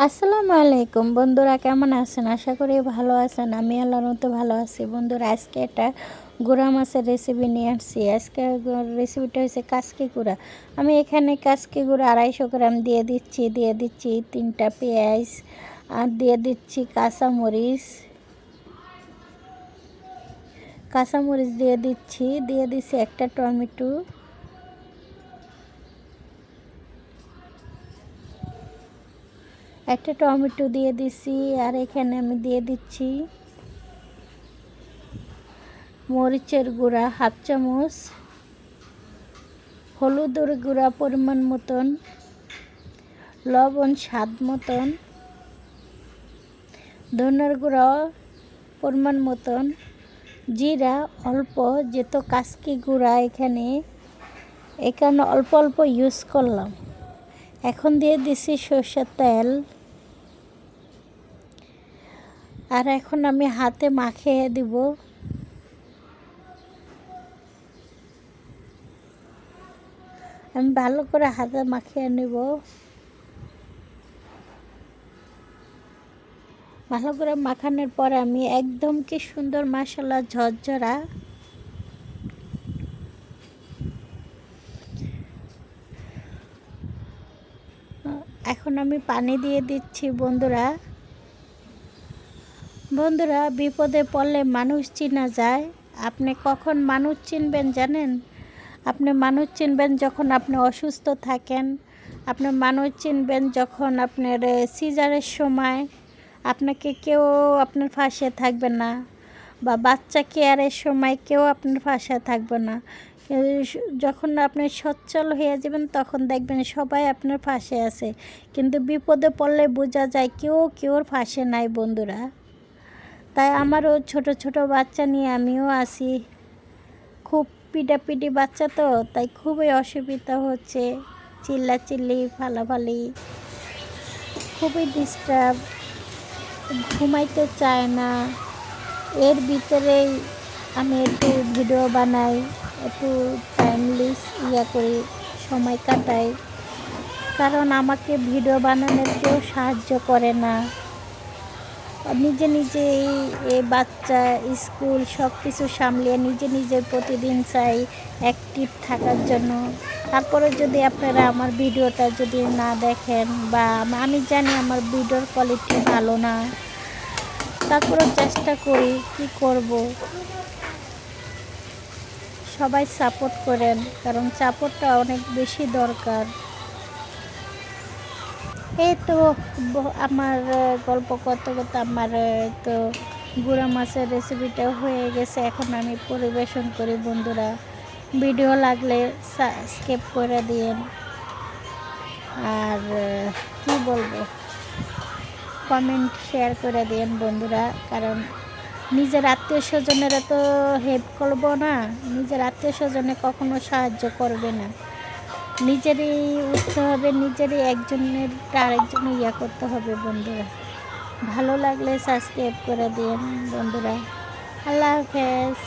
আসসালামু আলাইকুম বন্ধুরা, কেমন আছেন? আশা করি ভালো আছেন। আমি আল্লাহর মতো ভালো আছি। বন্ধুরা, আজকে একটা গুঁড়া মাছের রেসিপি নিয়ে আসছি। আজকে রেসিপিটা হচ্ছে কাসকি গুঁড়া। আমি এখানে কাসকি গুঁড়া 250 গ্রাম দিয়ে দিচ্ছি 3টা পেঁয়াজ, আর দিয়ে দিচ্ছি কাঁচামরিচ দিয়ে দিচ্ছি একটা টমেটো, দিয়ে দিচ্ছি। আর এখানে আমি দিয়ে দিচ্ছি মরিচের গুঁড়া 1/2 চামচ, হলুদের গুঁড়া পরিমাণ মতন, লবণ স্বাদ মতন, ধনের গুঁড়া পরিমাণ মতন, জিরা অল্প, যেহেতু কাসকি গুঁড়া এখানে অল্প অল্প ইউজ করলাম। এখন দিয়ে দিছি সরষের তেল। আর এখন আমি হাতে মাখিয়ে দিব। আমি ভালো করে হাতে মাখিয়ে নেব। ভালো করে মাখানোর পর আমি একদম কি সুন্দর মাশাআল্লাহ ঝরঝরা এখন আমি পানি দিয়ে দিচ্ছি। বন্ধুরা, বিপদে পড়লে মানুষ চিনা যায়। আপনি কখন মানুষ চিনবেন জানেন? আপনি মানুষ চিনবেন যখন আপনি অসুস্থ থাকেন। আপনি মানুষ চিনবেন যখন আপনার সিজারের সময় আপনাকে কেউ আপনার পাশে থাকবে না, বা বাচ্চা কেয়ারের সময় কেউ আপনার পাশে থাকবে না। যখন আপনি সচ্ছল হয়ে যাবেন তখন দেখবেন সবাই আপনার পাশে আছে, কিন্তু বিপদে পড়লে বোঝা যায় কেউর পাশে নাই বন্ধুরা। তাই আমারও ছোট ছোট বাচ্চা নিয়ে আমিও আছি। খুব পিটাপিটি বাচ্চা তো, তাই খুবই অসুবিধা হচ্ছে। চিল্লাচিল্লি, ফালাফালি, খুবই ডিস্টার্ব, ঘুমাইতে চায় না। এর ভিতরেই আমি একটু ভিডিও বানাই, একটু টাইমলিস করি, সময় কাটাই। কারণ আমাকে ভিডিও বানানোর কেউ সাহায্য করে না। নিজে এই বাচ্চা, স্কুল সব কিছু সামলিয়ে নিজে প্রতিদিন চাই অ্যাক্টিভ থাকার জন্য। তারপরে যদি আপনারা আমার ভিডিওটা যদি না দেখেন, বা আমি জানি আমার ভিডিওর কোয়ালিটি ভালো না, তারপরেও চেষ্টা করি, কি করব। সবাই সাপোর্ট করেন, কারণ সাপোর্টটা অনেক বেশি দরকার। এই তো আমার গল্প করতে করতে আমার তো গুঁড়া মাছের রেসিপিটা হয়ে গেছে। এখন আমি পরিবেশন করি। বন্ধুরা, ভিডিও লাগলে সাবস্ক্রাইব করে দিন। আর কি বলবো, কমেন্ট শেয়ার করে দিন বন্ধুরা। কারণ নিজের আত্মীয় স্বজনেরা তো হেল্প করবো না, নিজের আত্মীয় স্বজনে কখনো সাহায্য করবে না। নিজেরই উঠতে হবে, নিজেরই একজনের আরেকজন করতে হবে বন্ধুরা। ভালো লাগলে সাবস্ক্রাইব করে দিন বন্ধুরা। আল্লাহ হাফেজ।